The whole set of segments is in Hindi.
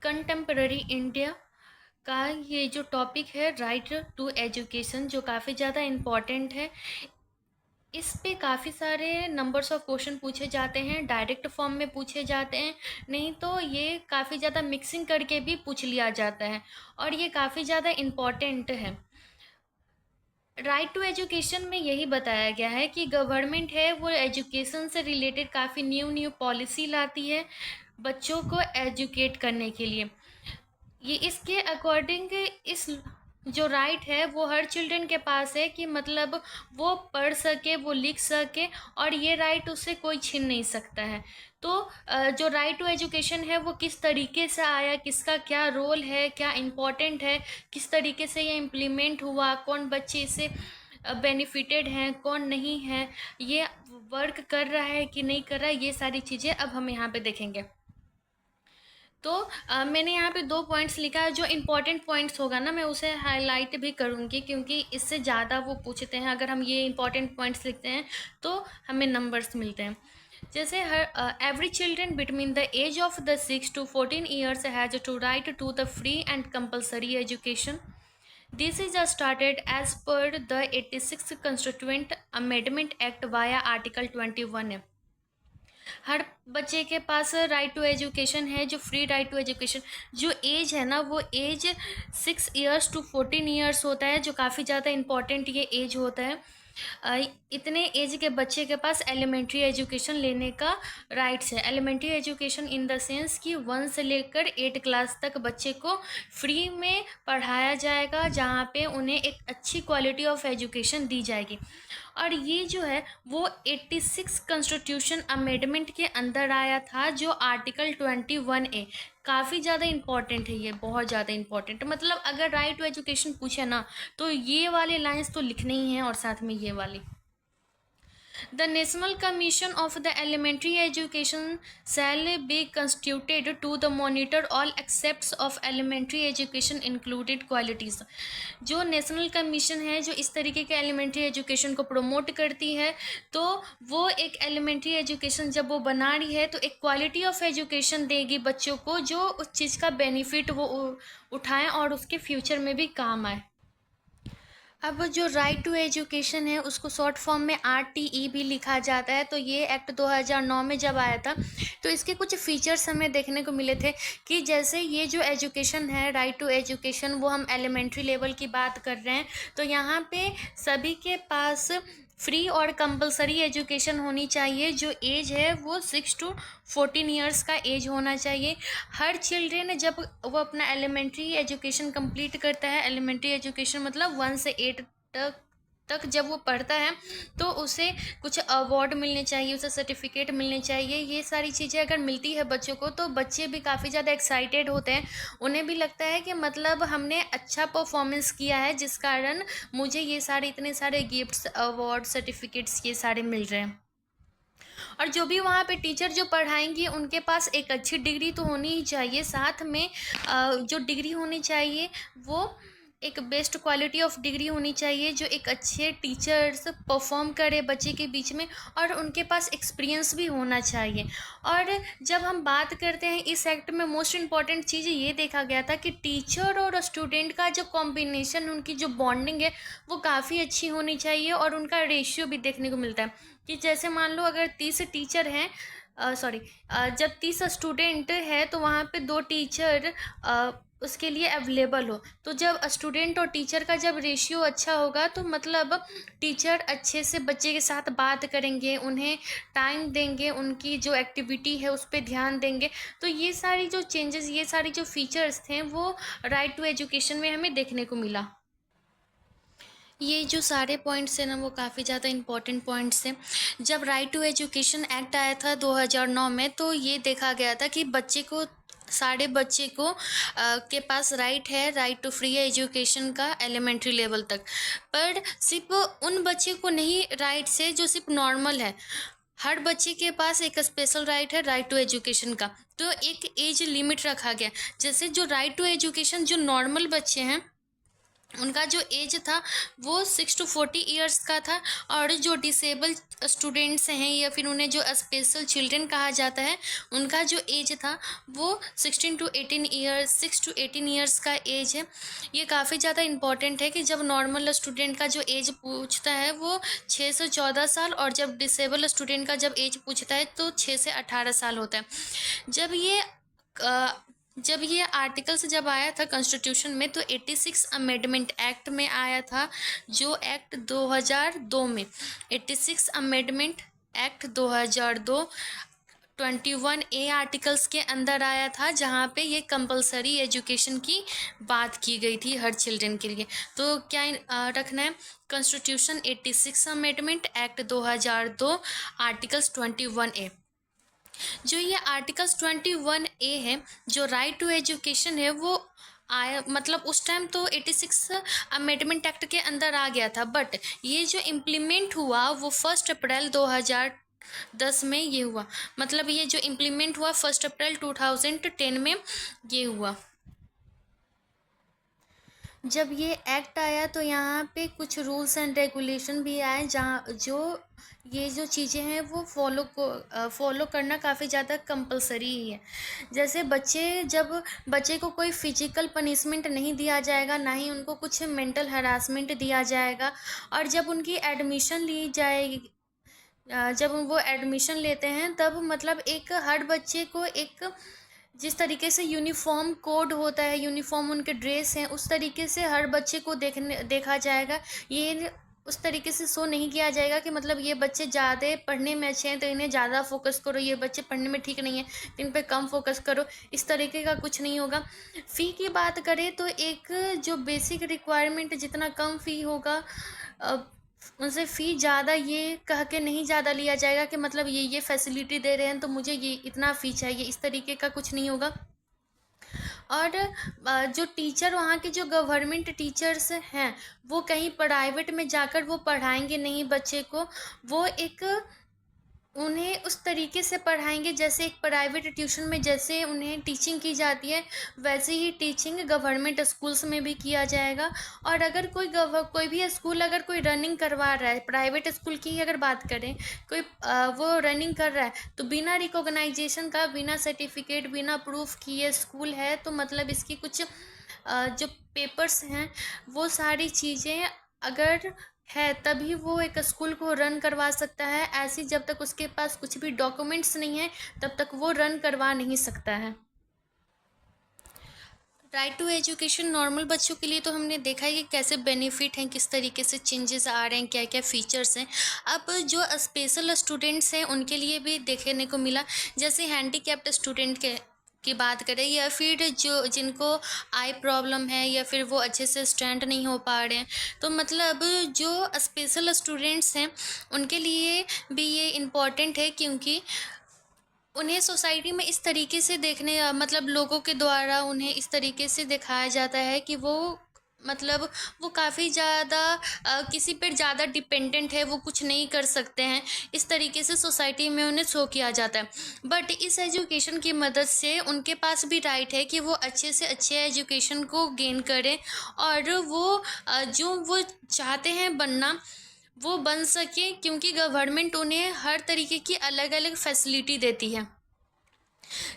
कंटेम्पररी इंडिया का ये जो टॉपिक है राइट टू एजुकेशन, जो काफ़ी ज़्यादा इम्पॉर्टेंट है। इस पे काफ़ी सारे नंबर्स ऑफ क्वेश्चन पूछे जाते हैं, डायरेक्ट फॉर्म में पूछे जाते हैं, नहीं तो ये काफ़ी ज़्यादा मिक्सिंग करके भी पूछ लिया जाता है और ये काफ़ी ज़्यादा इम्पॉर्टेंट है। राइट टू एजुकेशन में यही बताया गया है कि गवर्नमेंट है वो एजुकेशन से रिलेटेड काफ़ी न्यू न्यू पॉलिसी लाती है बच्चों को एजुकेट करने के लिए। ये इसके अकॉर्डिंग इस जो राइट है वो हर चिल्ड्रन के पास है कि मतलब वो पढ़ सके, वो लिख सके, और ये राइट उससे कोई छीन नहीं सकता है। तो जो राइट टू एजुकेशन है वो किस तरीके से आया, किसका क्या रोल है, क्या इम्पोर्टेंट है, किस तरीके से ये इम्प्लीमेंट हुआ, कौन बच्चे इससे बेनिफिटेड हैं, कौन नहीं है, ये वर्क कर रहा है कि नहीं कर रहा है, ये सारी चीज़ें अब हम यहाँ पे देखेंगे। तो मैंने यहाँ पे 2 पॉइंट्स लिखा है। जो इम्पोर्टेंट पॉइंट्स होगा ना मैं उसे हाईलाइट भी करूँगी, क्योंकि इससे ज़्यादा वो पूछते हैं। अगर हम ये इम्पोर्टेंट पॉइंट्स लिखते हैं तो हमें नंबर्स मिलते हैं। जैसे हर every children between the age of the 6 to 14 years has to right to the free and compulsory education. This is started as per the 86th Constituent Amendment Act via Article 21 है। हर बच्चे के पास राइट टू एजुकेशन है, जो फ्री राइट टू एजुकेशन। जो एज है ना वो एज 6 टू 14 होता है, जो काफ़ी ज़्यादा इम्पॉर्टेंट ये एज होता है। इतने एज के बच्चे के पास एलिमेंट्री एजुकेशन लेने का राइट्स है। Elementary education in the sense कि 1 से लेकर 8 क्लास तक बच्चे को फ्री में पढ़ाया जाएगा, जहाँ पे उन्हें एक अच्छी क्वालिटी ऑफ एजुकेशन दी जाएगी। और ये जो है वो 86 कॉन्स्टिट्यूशन अमेंडमेंट के अंदर आया था, जो आर्टिकल 21A। काफ़ी ज़्यादा इंपॉर्टेंट है ये, बहुत ज़्यादा इंपॉर्टेंट। मतलब अगर राइट टू एजुकेशन पूछे ना तो ये वाले लाइंस तो लिखने ही हैं, और साथ में ये वाली। The National Commission of the Elementary Education shall be constituted to the monitor all aspects of elementary education included qualities। जो नेशनल कमीशन है जो इस तरीके के एलिमेंट्री एजुकेशन को प्रमोट करती है, तो वो एक एलिमेंट्री एजुकेशन जब वो बना रही है तो एक क्वालिटी ऑफ एजुकेशन देगी बच्चों को, जो उस चीज़ का बेनिफिट वो उठाएं और उसके फ्यूचर में भी काम आए। अब जो राइट टू एजुकेशन है उसको शॉर्ट फॉर्म में RTE भी लिखा जाता है। तो ये एक्ट 2009 में जब आया था तो इसके कुछ फीचर्स हमें देखने को मिले थे कि जैसे ये जो एजुकेशन है राइट टू एजुकेशन, वो हम एलिमेंट्री लेवल की बात कर रहे हैं, तो यहाँ पे सभी के पास फ्री और कंपलसरी एजुकेशन होनी चाहिए। जो एज है वो 6 to 14 ईयर्स का एज होना चाहिए। हर चिल्ड्रेन जब वो अपना एलिमेंट्री एजुकेशन कंप्लीट करता है, एलिमेंट्री एजुकेशन मतलब 1 से 8 तक जब वो पढ़ता है, तो उसे कुछ अवार्ड मिलने चाहिए, उसे सर्टिफिकेट मिलने चाहिए। ये सारी चीज़ें अगर मिलती है बच्चों को तो बच्चे भी काफ़ी ज़्यादा एक्साइटेड होते हैं। उन्हें भी लगता है कि मतलब हमने अच्छा परफॉर्मेंस किया है, जिस कारण मुझे ये सारे इतने सारे गिफ्ट्स, अवार्ड, सर्टिफिकेट्स ये सारे मिल रहे हैं। और जो भी वहाँ पे टीचर जो पढ़ाएंगे उनके पास एक अच्छी डिग्री तो होनी ही चाहिए। साथ में जो डिग्री होनी चाहिए वो एक बेस्ट क्वालिटी ऑफ डिग्री होनी चाहिए, जो एक अच्छे टीचर्स परफॉर्म करे बच्चे के बीच में, और उनके पास एक्सपीरियंस भी होना चाहिए। और जब हम बात करते हैं इस एक्ट में मोस्ट इम्पॉर्टेंट चीज़ ये देखा गया था कि टीचर और स्टूडेंट का जो कॉम्बिनेशन, उनकी जो बॉन्डिंग है वो काफ़ी अच्छी होनी चाहिए, और उनका रेशियो भी देखने को मिलता है कि जैसे मान लो अगर 30 टीचर हैं, जब 30 स्टूडेंट है तो वहाँ पे 2 टीचर उसके लिए अवेलेबल हो। तो जब स्टूडेंट और टीचर का जब रेशियो अच्छा होगा तो मतलब टीचर अच्छे से बच्चे के साथ बात करेंगे, उन्हें टाइम देंगे, उनकी जो एक्टिविटी है उस पर ध्यान देंगे। तो ये सारी जो चेंजेस, ये सारी जो फीचर्स थे वो राइट टू एजुकेशन में हमें देखने को मिला। ये जो सारे पॉइंट्स हैं ना वो काफ़ी ज़्यादा इम्पोर्टेंट पॉइंट्स हैं। जब राइट टू एजुकेशन एक्ट आया था 2009 में, तो ये देखा गया था कि बच्चे को, सारे बच्चे को के पास राइट है, राइट टू फ्री एजुकेशन का एलिमेंट्री लेवल तक। पर सिर्फ उन बच्चे को नहीं राइट से जो सिर्फ नॉर्मल है, हर बच्चे के पास एक स्पेशल राइट है राइट टू एजुकेशन का। तो एक एज लिमिट रखा गया। जैसे जो राइट टू एजुकेशन जो नॉर्मल बच्चे हैं उनका जो एज था वो 6 to 40 ईयर्स का था। और जो डिसेबल स्टूडेंट्स हैं या फिर उन्हें जो स्पेशल चिल्ड्रन कहा जाता है, उनका जो एज था वो 16 to 18 ईयर्स 6 to 18 ईयर्स का एज है। ये काफ़ी ज़्यादा इम्पॉर्टेंट है कि जब नॉर्मल स्टूडेंट का जो एज पूछता है वो 6 से 14 साल, और जब डिसेबल स्टूडेंट का जब एज पूछता है तो 6 से 18 साल होता है। जब ये अ, जब ये आर्टिकल्स जब आया था कॉन्स्टिट्यूशन में, तो 86 अमेंडमेंट एक्ट में आया था, जो एक्ट 2002 में 86 अमेंडमेंट एक्ट 2002 21A आर्टिकल्स के अंदर आया था, जहाँ पे ये कंपलसरी एजुकेशन की बात की गई थी हर चिल्ड्रन के लिए। तो क्या रखना है, constitution 86 amendment act 2002 articles 21A। जो ये आर्टिकल्स 21A है, जो राइट टू एजुकेशन है, वो आया मतलब उस टाइम तो 86 अमेंडमेंट एक्ट के अंदर आ गया था, बट ये जो इम्प्लीमेंट हुआ वो 1 अप्रैल 2010 में ये हुआ। मतलब ये जो इम्प्लीमेंट हुआ 1 अप्रैल 2010 में ये हुआ। जब ये एक्ट आया तो यहाँ पे कुछ रूल्स एंड रेगुलेशन भी आए, जहाँ जो ये जो चीज़ें हैं वो फॉलो करना काफ़ी ज़्यादा कंपलसरी ही है। जैसे जब बच्चे को कोई फिजिकल पनिशमेंट नहीं दिया जाएगा, ना ही उनको कुछ मेंटल हरासमेंट दिया जाएगा। और जब उनकी एडमिशन ली जाएगी, जब वो एडमिशन लेते हैं, तब मतलब एक हर बच्चे को एक जिस तरीके से यूनिफॉर्म कोड होता है, यूनिफॉर्म उनके ड्रेस हैं, उस तरीके से हर बच्चे को देखा जाएगा। ये उस तरीके से शो नहीं किया जाएगा कि मतलब ये बच्चे ज़्यादा पढ़ने में अच्छे हैं तो इन्हें ज़्यादा फोकस करो, ये बच्चे पढ़ने में ठीक नहीं है तो इन पे कम फोकस करो, इस तरीके का कुछ नहीं होगा। फ़ी की बात करें तो एक जो बेसिक रिक्वायरमेंट जितना कम फ़ी होगा, उनसे फ़ी ज़्यादा ये कह के नहीं ज़्यादा लिया जाएगा कि मतलब ये फैसिलिटी दे रहे हैं तो मुझे ये इतना फ़ी चाहिए, इस तरीके का कुछ नहीं होगा। और जो टीचर वहाँ के जो गवर्नमेंट टीचर्स हैं, वो कहीं प्राइवेट में जाकर वो पढ़ाएंगे नहीं बच्चे को, वो एक उन्हें उस तरीके से पढ़ाएंगे जैसे एक प्राइवेट ट्यूशन में जैसे उन्हें टीचिंग की जाती है, वैसे ही टीचिंग गवर्नमेंट स्कूल्स में भी किया जाएगा। और अगर कोई भी स्कूल अगर कोई रनिंग करवा रहा है, प्राइवेट स्कूल की अगर बात करें, कोई वो रनिंग कर रहा है, तो बिना रिकॉग्नाइजेशन का, बिना सर्टिफिकेट, बिना प्रूफ कि ये स्कूल है, तो मतलब इसकी कुछ जो पेपर्स हैं वो सारी चीज़ें अगर है तभी वो एक स्कूल को रन करवा सकता है। ऐसी जब तक उसके पास कुछ भी डॉक्यूमेंट्स नहीं है तब तक वो रन करवा नहीं सकता है। राइट टू एजुकेशन नॉर्मल बच्चों के लिए तो हमने देखा है कि कैसे बेनिफिट हैं, किस तरीके से चेंजेस आ रहे हैं, क्या क्या फीचर्स हैं। अब जो स्पेशल स्टूडेंट्स हैं उनके लिए भी देखने को मिला, जैसे हैंडीकैप्ड स्टूडेंट के की बात करें, या फिर जो जिनको आई प्रॉब्लम है, या फिर वो अच्छे से स्टैंड नहीं हो पा रहे हैं, तो मतलब जो स्पेशल स्टूडेंट्स हैं उनके लिए भी ये इम्पॉर्टेंट है, क्योंकि उन्हें सोसाइटी में इस तरीके से देखने मतलब लोगों के द्वारा उन्हें इस तरीके से दिखाया जाता है कि वो मतलब वो काफ़ी ज़्यादा किसी पर ज़्यादा डिपेंडेंट है, वो कुछ नहीं कर सकते हैं, इस तरीके से सोसाइटी में उन्हें शो किया जाता है। बट इस एजुकेशन की मदद से उनके पास भी राइट है कि वो अच्छे से अच्छे एजुकेशन को गेन करें, और वो जो वो चाहते हैं बनना वो बन सके, क्योंकि गवर्नमेंट उन्हें हर तरीके की अलग अलग फैसिलिटी देती है।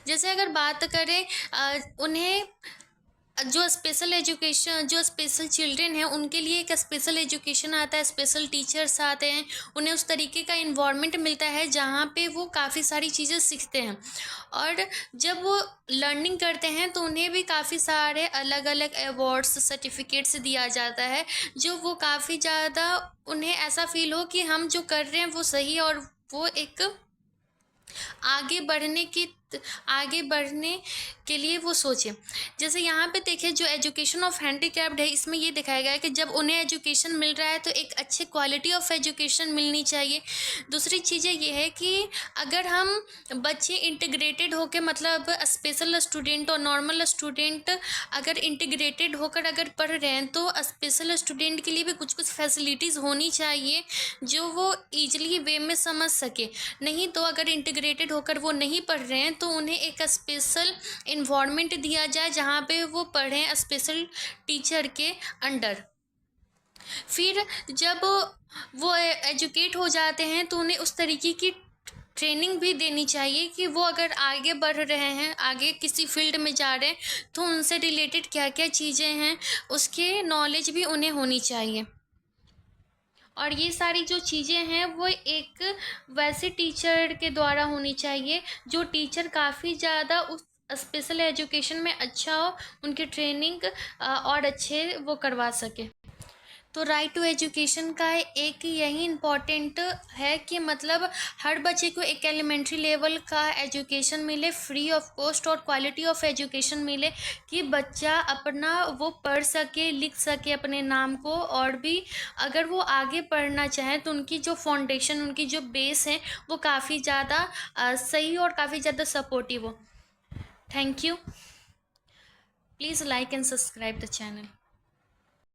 जैसे अगर बात करें उन्हें जो स्पेशल चिल्ड्रन हैं उनके लिए एक स्पेशल एजुकेशन आता है, स्पेशल टीचर्स आते हैं, उन्हें उस तरीके का इन्वायरमेंट मिलता है जहाँ पे वो काफ़ी सारी चीज़ें सीखते हैं। और जब वो लर्निंग करते हैं तो उन्हें भी काफ़ी सारे अलग अलग अवार्ड्स, सर्टिफिकेट्स दिया जाता है, जो वो काफ़ी ज़्यादा उन्हें ऐसा फील हो कि हम जो कर रहे हैं वो सही, और वो एक आगे बढ़ने की आगे बढ़ने के लिए वो सोचें। जैसे यहाँ पे देखिए, जो एजुकेशन ऑफ हैंडीकैप्ड है इसमें ये दिखाया गया है कि जब उन्हें एजुकेशन मिल रहा है तो एक अच्छे क्वालिटी ऑफ एजुकेशन मिलनी चाहिए। दूसरी चीज़ें ये है कि अगर हम बच्चे इंटीग्रेटेड होकर, मतलब स्पेशल स्टूडेंट और नॉर्मल स्टूडेंट अगर इंटीग्रेटेड होकर अगर पढ़ रहे हैं, तो स्पेशल स्टूडेंट के लिए भी कुछ कुछ फैसिलिटीज़ होनी चाहिए जो वो ईजिली वे में समझ सके। नहीं तो अगर इंटीग्रेटेड होकर वो नहीं पढ़ रहे हैं तो उन्हें एक स्पेशल इन्वायरमेंट दिया जाए जहाँ पे वो पढ़ें स्पेशल टीचर के अंडर। फिर जब वो एजुकेट हो जाते हैं तो उन्हें उस तरीके की ट्रेनिंग भी देनी चाहिए कि वो अगर आगे बढ़ रहे हैं, आगे किसी फील्ड में जा रहे हैं, तो उनसे रिलेटेड क्या क्या चीज़ें हैं उसके नॉलेज भी उन्हें होनी चाहिए। और ये सारी जो चीज़ें हैं वो एक वैसे टीचर के द्वारा होनी चाहिए जो टीचर काफ़ी ज़्यादा उस स्पेशल एजुकेशन में अच्छा हो, उनकी ट्रेनिंग और अच्छे वो करवा सके। तो राइट टू एजुकेशन का एक यही इम्पॉर्टेंट है कि मतलब हर बच्चे को एक एलिमेंट्री लेवल का एजुकेशन मिले, फ्री ऑफ कॉस्ट, और क्वालिटी ऑफ एजुकेशन मिले कि बच्चा अपना वो पढ़ सके, लिख सके अपने नाम को, और भी अगर वो आगे पढ़ना चाहें तो उनकी जो फाउंडेशन, उनकी जो बेस है वो काफ़ी ज़्यादा सही और काफ़ी ज़्यादा सपोर्टिव हो। Thank you. Please like and subscribe the channel.